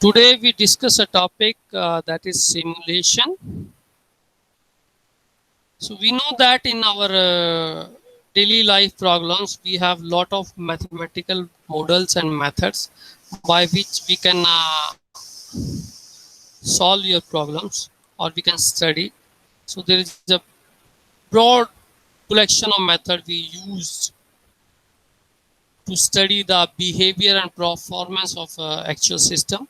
Today we discuss a topic that is simulation. So we know that in our daily life problems we have lot of mathematical models and methods by which we can solve your problems or we can study. So there is a broad collection of methods we use to study the behavior and performance of actual system.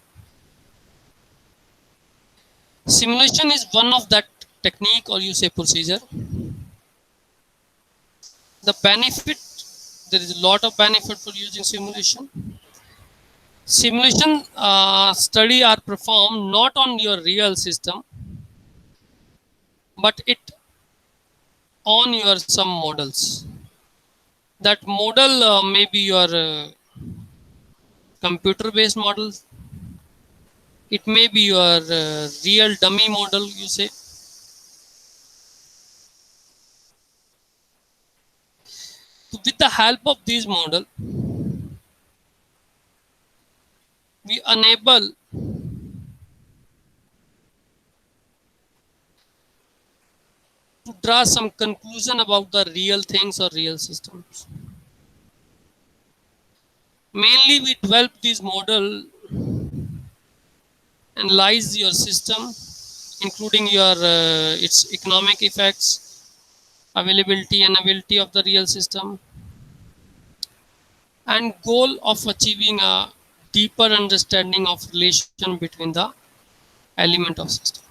Simulation is one of that technique or you say procedure. The benefit, there is a lot of benefit for using simulation. Simulation study are performed not on your real system, but it on your some models. That model may be your computer based model. It may be your real dummy model, you say. So with the help of this model, we enable to draw some conclusion about the real things or real systems. Mainly, we develop this model analyze your system, including your its economic effects, availability and ability of the real system, and goal of achieving a deeper understanding of relation between the element of system.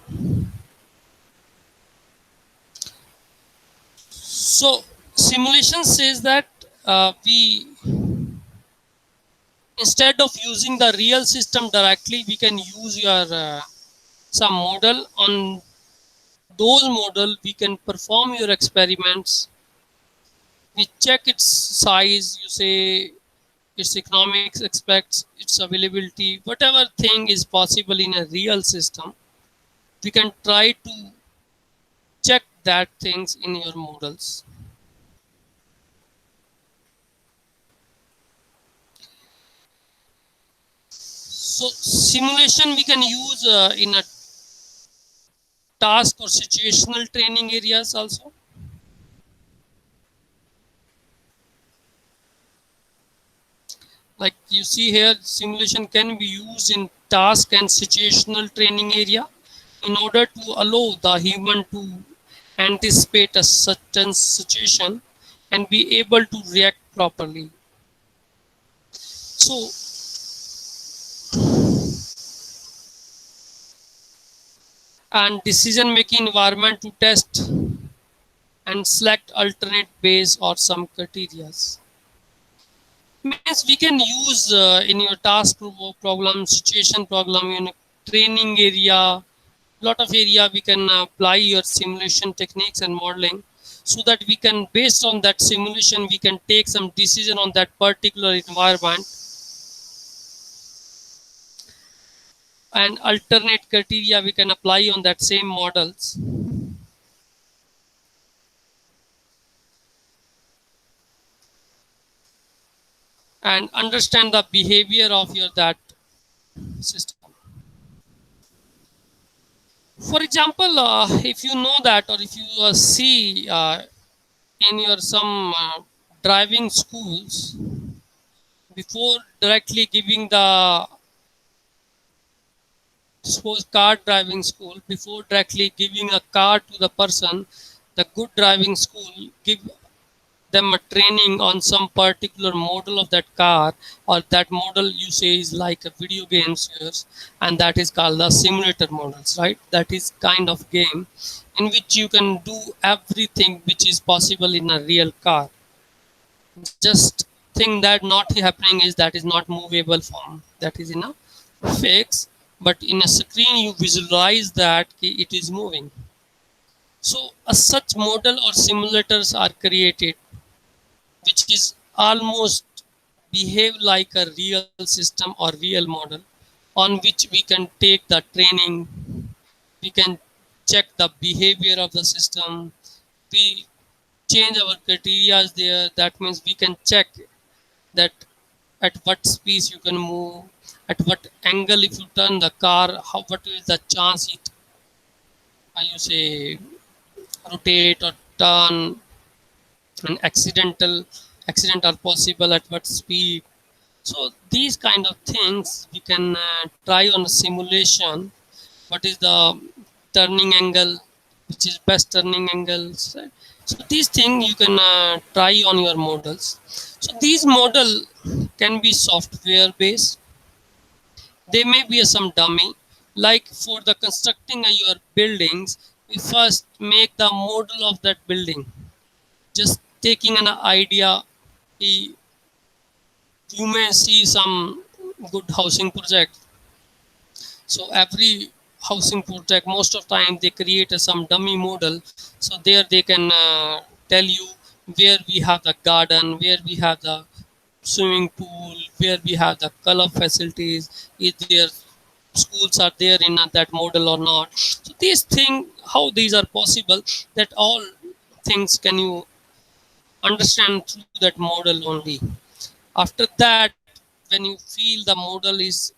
So simulation says that we instead of using the real system directly, we can use your some model on those model we can perform your experiments. We check its size, you say its economics expects its availability, whatever thing is possible in a real system, we can try to check that things in your models. So simulation we can use in a task or situational training areas also. Like you see here, simulation can be used in task and situational training area in order to allow the human to anticipate a certain situation and be able to react properly. So and decision making environment to test and select alternate base or some criteria. Means we can use in your task problem, situation problem, in training area, lot of area we can apply your simulation techniques and modeling, so that we can based on that simulation we can take some decision on that particular environment and alternate criteria we can apply on that same models and understand the behavior of your that system. For example, if you know that or if you see in your some driving schools, before directly giving the suppose car driving school, before directly giving a car to the person, the good driving school give them a training on some particular model of that car, or that model you say is like a video games years, and that is called the simulator models, right? That is kind of game in which you can do everything which is possible in a real car. Just thing that not happening is that is not movable form, that is in a fix, but in a screen you visualize that it is moving. So a such model or simulators are created which is almost behave like a real system or real model, on which we can take the training, we can check the behavior of the system, we change our criteria there. That means we can check that at what speed you can move, at what angle if you turn the car, how what is the chance it, you say, rotate or turn, and accident are possible at what speed. So these kind of things we can try on a simulation. What is the turning angle, which is best turning angles, right? So these things you can try on your models. So these model can be software based. They may be some dummy, like for the constructing your buildings, we first make the model of that building, just taking an idea. You may see some good housing project. So every housing project, most of time they create some dummy model. So there they can tell you where we have the garden, where we have the swimming pool, where we have the color facilities, if their schools are there in that model or not. So these things, how these are possible, that all things can you understand through that model only. After that, when you feel the model is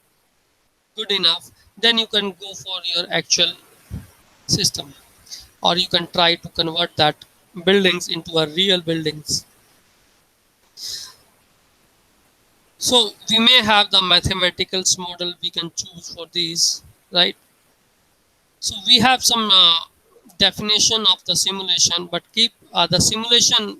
good enough, then you can go for your actual system, or you can try to convert that buildings into a real buildings. So we may have the mathematicals model we can choose for these, right? So we have some definition of the simulation, but keep the simulation,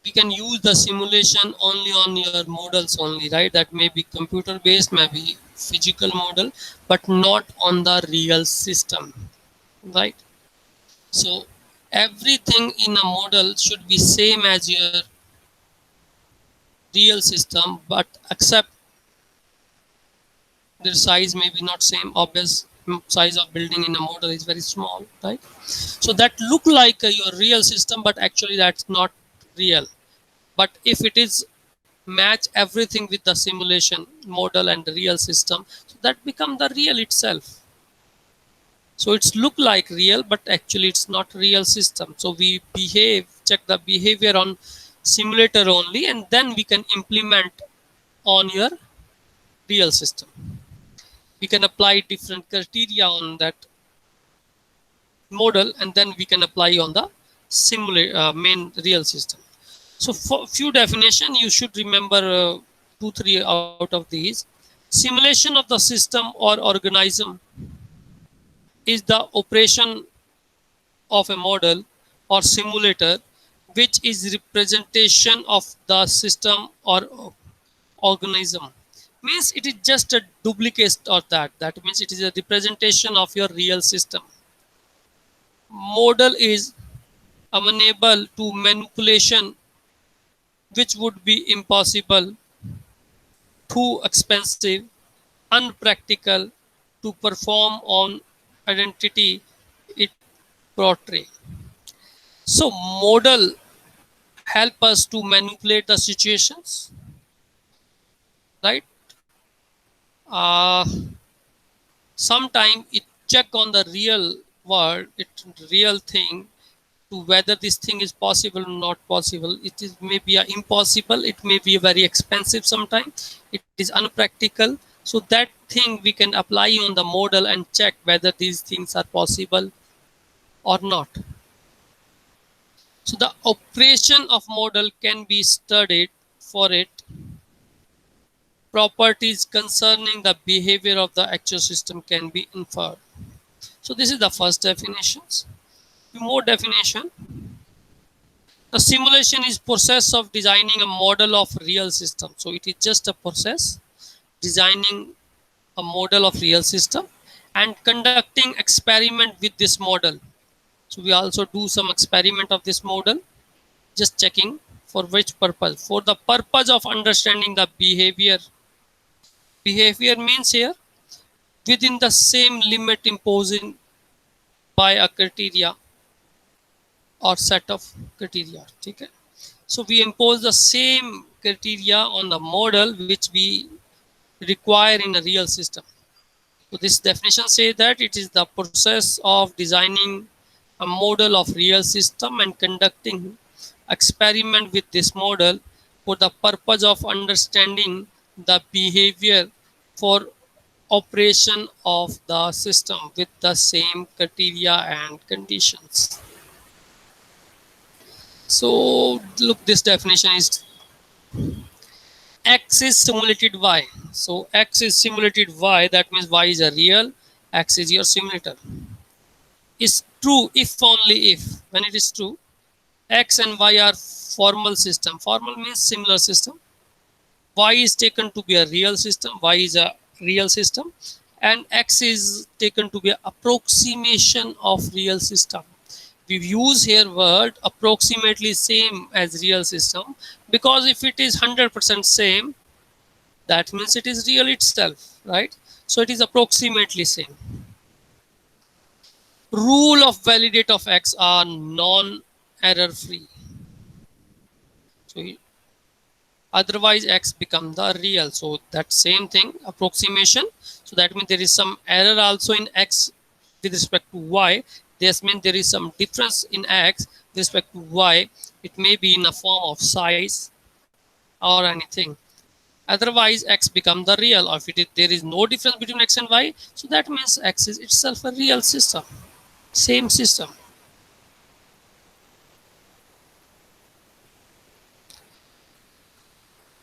we can use the simulation only on your models only, right? That may be computer based, maybe physical model, but not on the real system, right? So everything in a model should be same as your real system, but except their size may be not same. Obvious, size of building in a model is very small, right? So that look like your real system, but actually that's not real. But if it is match everything with the simulation model and the real system, so that become the real itself. So it's look like real, but actually it's not real system. So we check the behavior on simulator only, and then we can implement on your real system. We can apply different criteria on that model, and then we can apply on the main real system. So for few definition, you should remember 2 3 out of these. Simulation of the system or organism is the operation of a model or simulator which is representation of the system or organism. Means it is just a duplicate of that means it is a representation of your real system. Model is amenable to manipulation, which would be impossible, too expensive, unpractical to perform on identity it portray. So model help us to manipulate the situations, right? uh, Sometime it check on the real world, it real thing, to whether this thing is possible or not possible. It is maybe a impossible, it may be very expensive, sometimes it is unpractical. So that thing we can apply on the model and check whether these things are possible or not. So the operation of model can be studied. For it, properties concerning the behavior of the actual system can be inferred. So this is the first definitions. More definition. The simulation is process of designing a model of real system. So it is just a process designing a model of real system and conducting experiment with this model. So we also do some experiment of this model, just checking for which purpose. For the purpose of understanding the behavior. Behavior means here within the same limit imposed by a criteria or set of criteria. Okay? So we impose the same criteria on the model which we require in a real system. So this definition says that it is the process of designing a model of real system and conducting experiment with this model for the purpose of understanding the behavior for operation of the system with the same criteria and conditions. So look, this definition is X is simulated Y. So X is simulated Y, that means Y is a real, X is your simulator. Is true if only if. When it is true, X and Y are formal system. Formal means similar system. Y is taken to be a real system. Y is a real system. And X is taken to be an approximation of real system. We use here word approximately same as real system, because if it is 100% same, that means it is real itself, right? So it is approximately same. Rule of validate of X are non-error free. So otherwise X become the real. So that same thing, approximation. So that means there is some error also in X with respect to Y. This means there is some difference in X with respect to Y. It may be in a form of size or anything. Otherwise X become the real, or if there is no difference between X and Y, so that means X is itself a real system, same system.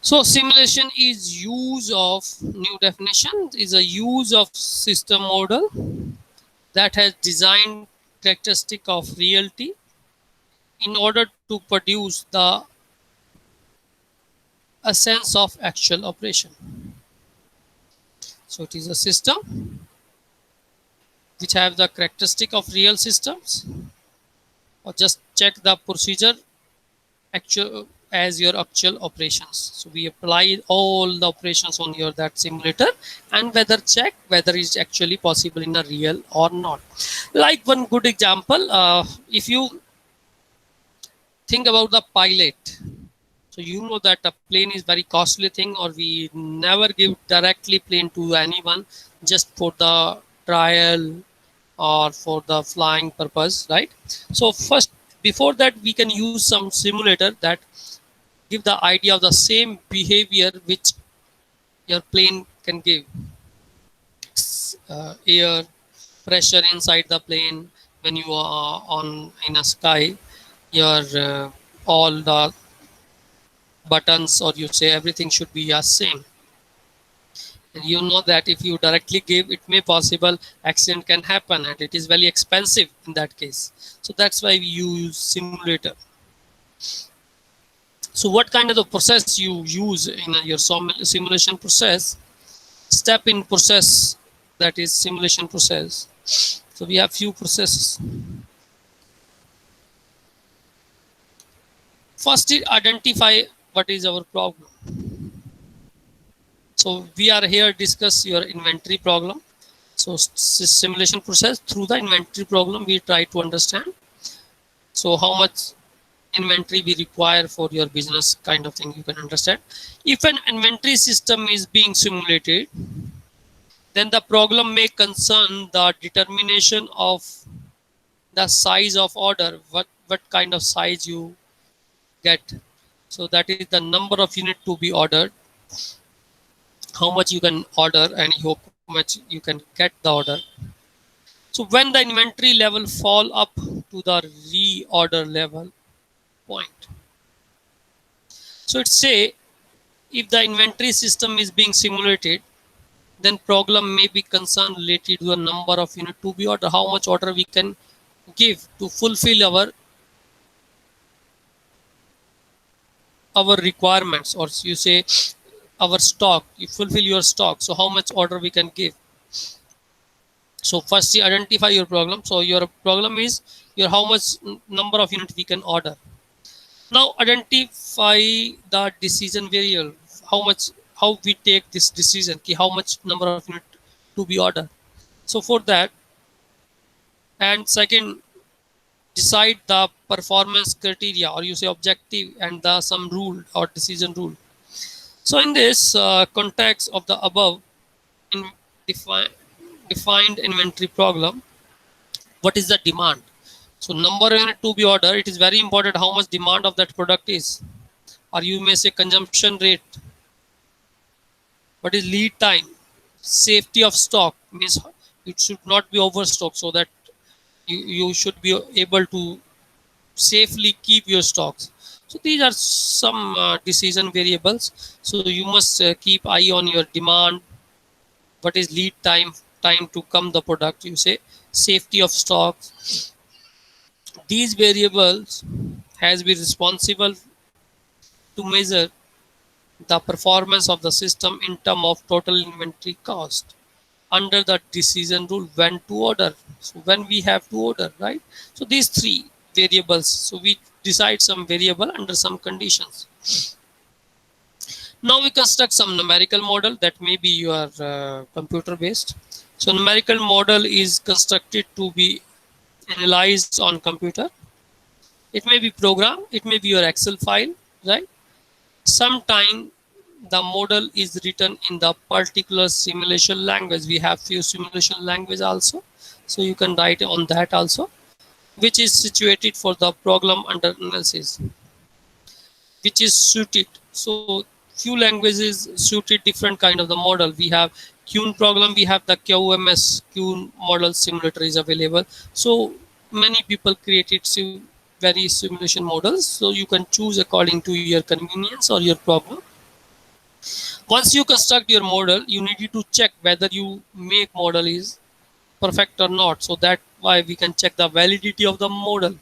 So simulation is use of, new definition is a use of system model that has designed characteristic of reality in order to produce a sense of actual operation. So it is a system which have the characteristic of real systems, or just check the procedure actual as your actual operations. So we apply all the operations on your that simulator and whether check whether it's actually possible in a real or not. Like one good example, if you think about the pilot, so you know that a plane is very costly thing, or we never give directly plane to anyone just for the trial or for the flying purpose, right? So first, before that, we can use some simulator that give the idea of the same behavior which your plane can give. Air pressure inside the plane when you are on in a sky, your all the buttons, or you say everything should be the same. And you know that if you directly give, it may possible accident can happen, and it is very expensive in that case. So that's why we use simulator. So what kind of the process you use in your simulation process? Step in process, that is simulation process. So we have few processes. First is identify what is our problem. So we are here discuss your inventory problem. So simulation process, through the inventory problem we try to understand. So how much inventory we require for your business, kind of thing you can understand. If an inventory system is being simulated, then the problem may concern the determination of the size of order, what kind of size you get. So that is the number of unit to be ordered, how much you can order, and how much you can get the order. So when the inventory level fall up to the reorder level point, so it say if the inventory system is being simulated, then problem may be concerned related to the number of unit to be ordered, how much order we can give to fulfill our requirements, or you say our stock, you fulfill your stock, so how much order we can give. So first you identify your problem. So your problem is your how much number of units we can order. Now identify the decision variable, how we take this decision, how much number of unit to be ordered. So for that, and second, decide the performance criteria, or you say objective, and the some rule or decision rule. So in this context of the above in defined inventory problem, what is the demand? So number of unit to be ordered, it is very important how much demand of that product is. or you may say consumption rate. What is lead time? Safety of stock means it should not be overstocked, so that you should be able to safely keep your stocks. So these are some decision variables. So you must keep eye on your demand. What is lead time? Time to come the product. You say safety of stocks. These variables has been responsible to measure the performance of the system in terms of total inventory cost under the decision rule when to order. So when we have to order, right? So these three variables. So we decide some variable under some conditions. Now we construct some numerical model that may be your computer based. So numerical model is constructed to be analyzed on computer. It may be program, it may be your Excel file, right? Sometime the model is written in the particular simulation language. We have few simulation language also, so you can write on that also, which is situated for the problem under analysis, which is suited. So few languages suited different kind of the model. We have Qn program, we have the QMS, Qn model simulator is available. So many people created various simulation models, so you can choose according to your convenience or your problem. Once you construct your model, you need to check whether you make model is perfect or not. So that why we can check the validity of the model.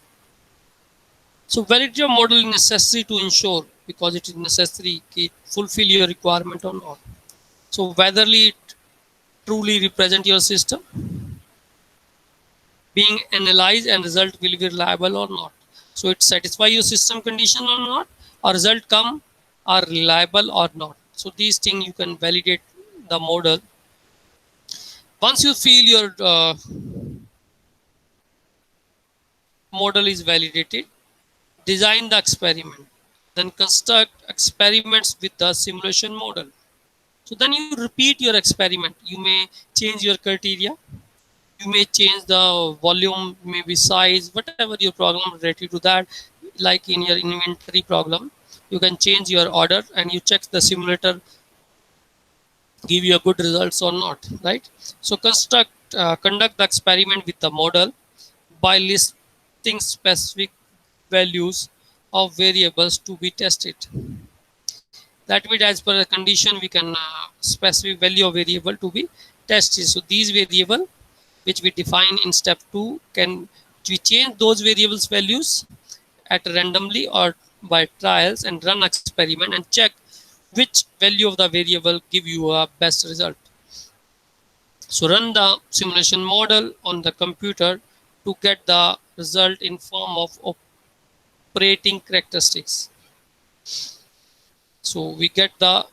So validity of model is necessary to ensure, because it is necessary to fulfill your requirement or not. So whether it truly represent your system being analyzed and result will be reliable or not. So it satisfy your system condition or not, or result come are reliable or not. So these things you can validate the model. Once you feel your model is validated, design the experiment, then construct experiments with the simulation model. So then you repeat your experiment. You may change your criteria, you may change the volume, maybe size, whatever your program related to that. Like in your inventory program, you can change your order and you check the simulator give you a good results or not, right? So conduct the experiment with the model by listing specific values of variables to be tested. That means as per the condition we can specific value of variable to be tested. So these variable which we define in step 2, can we change those variables values at randomly or by trials and run experiment and check which value of the variable give you a best result. So run the simulation model on the computer to get the result in form of operating characteristics. So we get the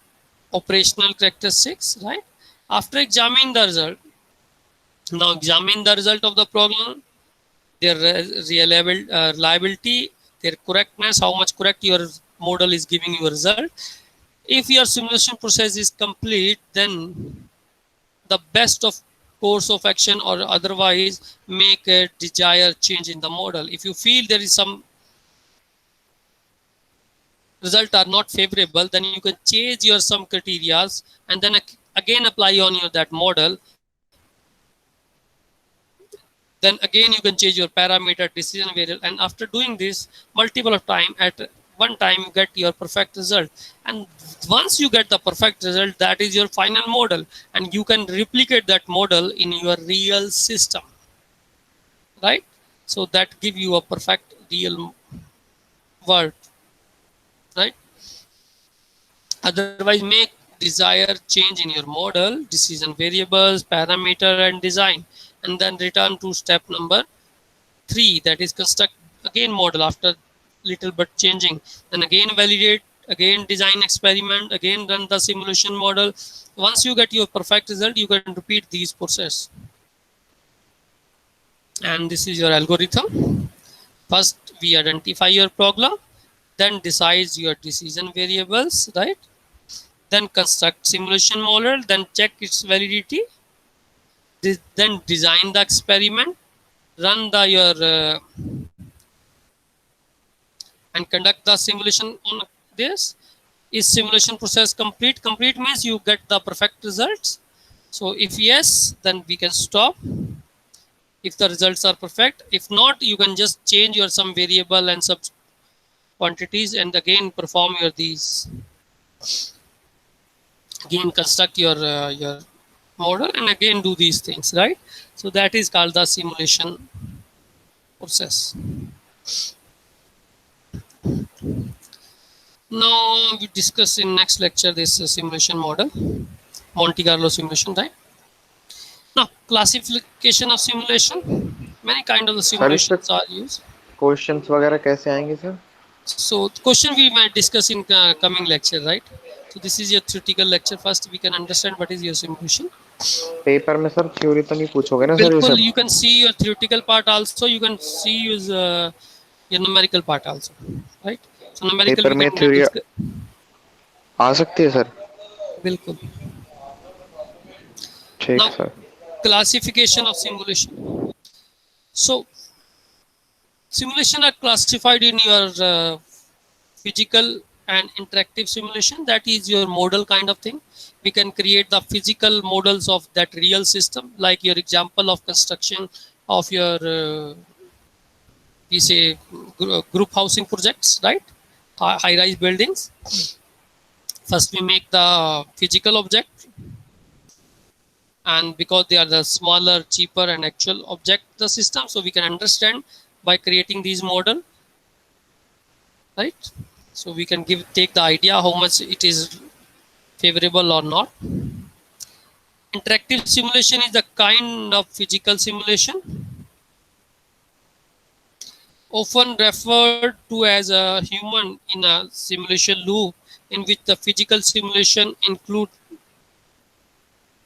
operational characteristics, right? After examining the result, now examine the result of the program, their reliability, their correctness, how much correct your model is giving you a result. If your simulation process is complete, then the best of course of action or otherwise make a desired change in the model. If you feel there is some result are not favorable, then you can change your some criteria and then again apply on your that model. Then again you can change your parameter, decision variable, and after doing this multiple of time, at one time you get your perfect result. And once you get the perfect result, that is your final model, and you can replicate that model in your real system, right? So that give you a perfect real world, right? Otherwise make desired change in your model, decision variables, parameter and design, and then return to step number 3, that is construct again model after little but changing, then again validate, again design experiment, again run the simulation model. Once you get your perfect result, you can repeat these process. And this is your algorithm. First we identify your problem, then decides your decision variables, right? Then construct simulation model, then check its validity, then design the experiment, run the your and conduct the simulation on this. Is simulation process complete? Complete means you get the perfect results. So if yes, then we can stop if the results are perfect. If not, you can just change your some variable and sub quantities and again perform your these, again construct your model and again do these things, right? So that is called the simulation process. Now we discuss in next lecture this simulation model, Monte Carlo simulation, right? Now classification of simulation, many kind of the sir इस पे simulations are used. Questions वगैरह कैसे आएंगे sir? So the question we might discuss in coming lecture, right? So this is your theoretical lecture. First we can understand what is your simulation. Paper में sir theory तो नहीं पूछोगे ना sir ये Bilkul, सब? you can see your theoretical part also. You can see your numerical part also, right? So numerical paper we में can theory discuss. आ सकती है सर? Bilkul. ठीक Now sir. classification of simulation. So simulation are classified in your physical and interactive simulation. That is your model kind of thing. We can create the physical models of that real system, like your example of construction of your we say group housing projects, right? High rise buildings. First we make the physical object, and because they are the smaller, cheaper and actual object the system, so we can understand by creating these model, right? So we can take the idea how much it is favorable or not. Interactive simulation is the kind of physical simulation often referred to as a human in a simulation loop, in which the physical simulation include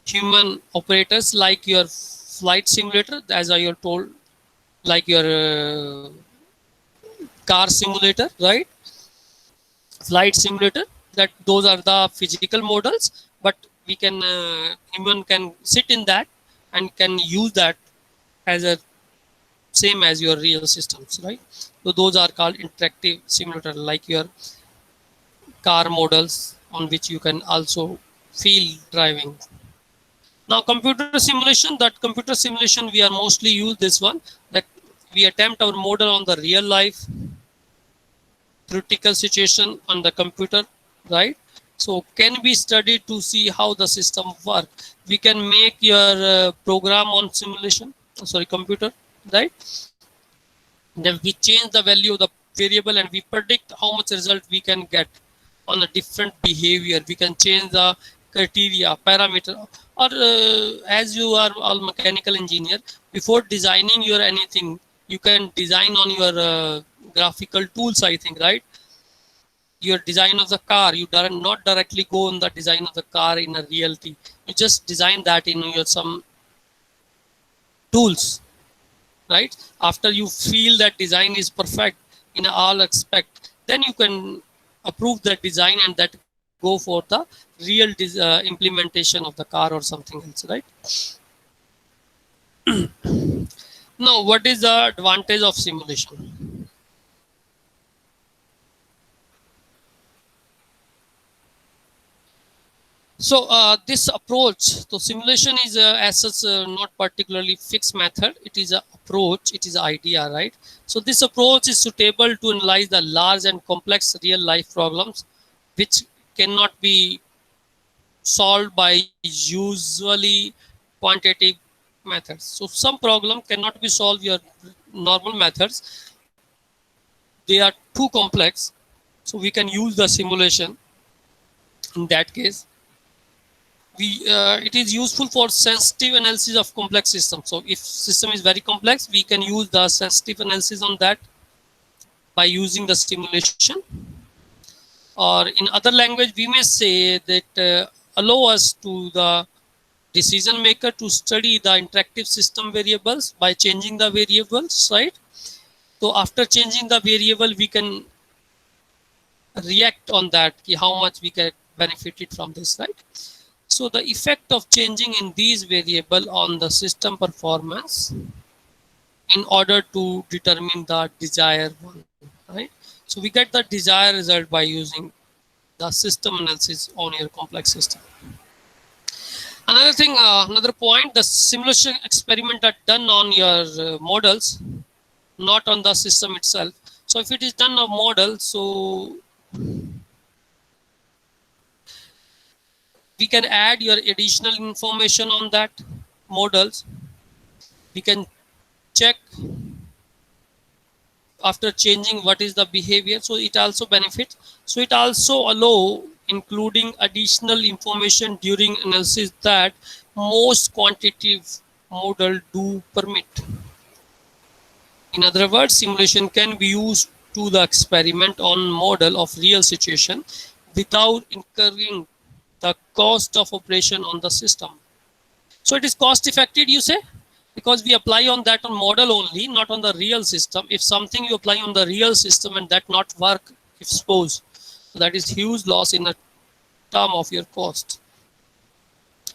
human operators like your flight simulator, as I told, like your car simulator, right? Flight simulator, that those are the physical models, but we can human can sit in that and can use that as a same as your real systems, right? So those are called interactive simulator, like your car models on which you can also feel driving. Now computer simulation, that computer simulation we are mostly use this one, that we attempt our model on the real life critical situation on the computer, right? So can be studied to see how the system work. We can make your program on simulation, sorry, computer, right? Then we change the value of the variable and we predict how much result we can get on a different behavior. We can change the criteria, parameter, or as you are all mechanical engineer, before designing your anything, you can design on your graphical tools, I think, right? Your design of the car, you not directly go on the design of the car in a reality. You just design that in your some tools, right? After you feel that design is perfect in all aspect, then you can approve that design and that go for the real implementation of the car or something else, right? Now what is the advantage of simulation? So this approach, so simulation is as such not particularly fixed method. It is a approach. It is an idea, right? So this approach is suitable to analyze the large and complex real life problems, which cannot be solved by usually quantitative methods. So some problem cannot be solved your normal methods. They are too complex. So we can use the simulation in that case. It is useful for sensitive analysis of complex systems. So if system is very complex, we can use the sensitive analysis on that by using the simulation. Or in other language, we may say that allow us to the decision maker to study the interactive system variables by changing the variables, right? So after changing the variable, we can react on that, how much we get benefited from this, right? So the effect of changing in these variable on the system performance in order to determine the desired one, right? So we get the desired result by using the system analysis on your complex system. Another thing, another point, the simulation experiment are done on your models, not on the system itself. So if it is done on model, so we can add your additional information on that models. We can check after changing what is the behavior, so it also benefits. So it also allow including additional information during analysis that most quantitative model do permit. In other words, simulation can be used to the experiment on model of real situation without incurring the cost of operation on the system. So it is cost effective, you say, because we apply on that on model only, not on the real system. If something you apply on the real system and that not work, if suppose, that is huge loss in a term of your cost.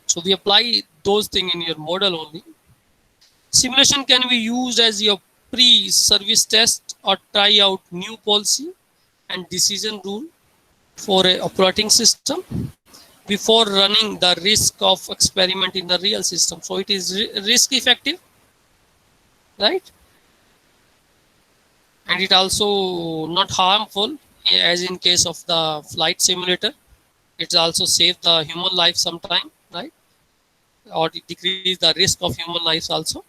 So we apply those things in your model only. Simulation can be used as your pre-service test or try out new policy and decision rule for a operating system before running the risk of experiment in the real system. So it is risk effective, right? And it also not harmful, as in case of the flight simulator. It also save the human life sometime, right? Or it decrease the risk of human lives also.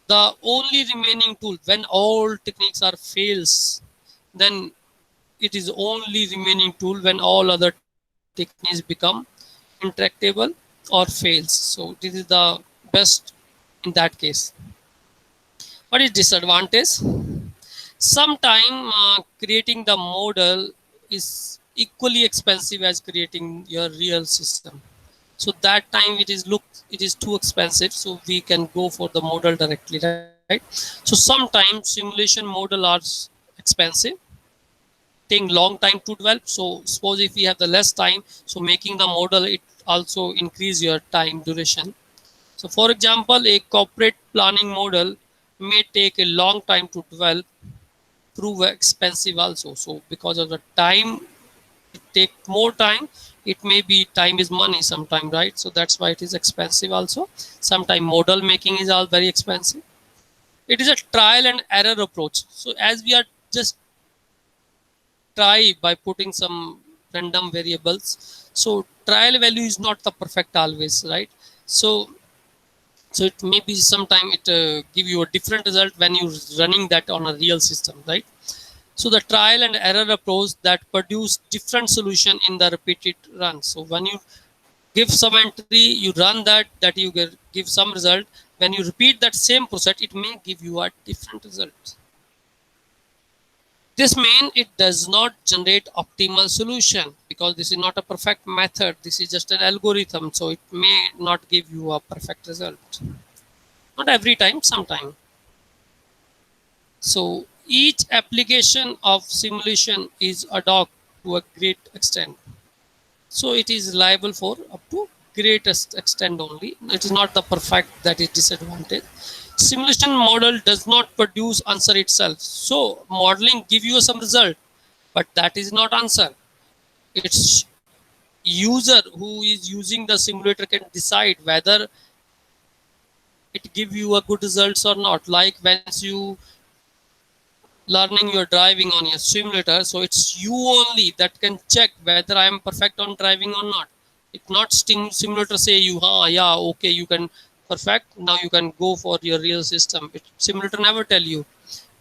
The only remaining tool when all techniques are fails, then it is only remaining tool when all other techniques become intractable or fails. So this is the best in that case. What is disadvantage? Sometime creating the model is equally expensive as creating your real system. So that time it is too expensive, so we can go for the model directly, right? So sometimes simulation model are expensive, take long time to develop. So suppose if we have the less time, so making the model, it also increase your time duration. So for example, a corporate planning model may take a long time to develop, prove expensive also. So because of the time, it take more time. It may be time is money sometime, right? So that's why it is expensive also. Sometime model making is all very expensive. It is a trial and error approach. So as we are just try by putting some random variables, so trial value is not the perfect always, right? So it may be sometime it give you a different result when you're running that on a real system, right? So the trial and error approach that produce different solution in the repeated run. So when you give some entry, you run that you give some result. When you repeat that same process, it may give you a different result. This means it does not generate optimal solution because this is not a perfect method. This is just an algorithm. So it may not give you a perfect result. Not every time, sometime. So each application of simulation is ad hoc to a great extent. So it is liable for up to greatest extent only. It is not the perfect that is disadvantage. Simulation model does not produce answer itself. So modeling give you some result, but that is not answer. It's user who is using the simulator can decide whether it give you a good results or not. Like once you learning your driving on your simulator, so it's you only that can check whether I am perfect on driving or not. If not, simulator say you yeah, okay, you can perfect, now you can go for your real system. Simulator never tell you.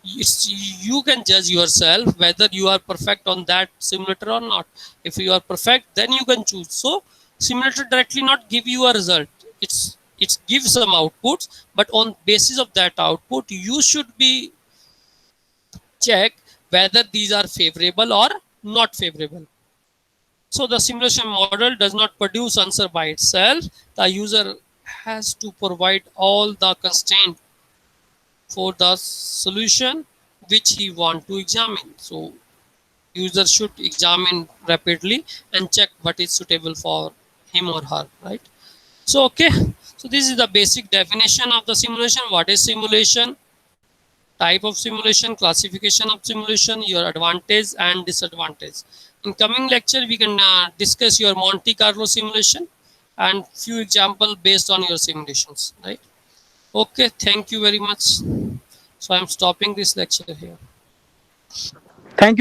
It's, you can judge yourself whether you are perfect on that simulator or not. If you are perfect, then you can choose. So simulator directly not give you a result. It's gives some outputs, but on basis of that output you should be check whether these are favorable or not favorable. So the simulation model does not produce answer by itself. The user has to provide all the constraint for the solution which he want to examine. So user should examine rapidly and check what is suitable for him or her, right? So okay, so this is the basic definition of the simulation. What is simulation? type of simulation, classification of simulation, your advantage and disadvantage. In coming lecture, we can discuss your Monte Carlo simulation and few example based on your simulations, right? Okay, thank you very much. So I'm stopping this lecture here. Thank you.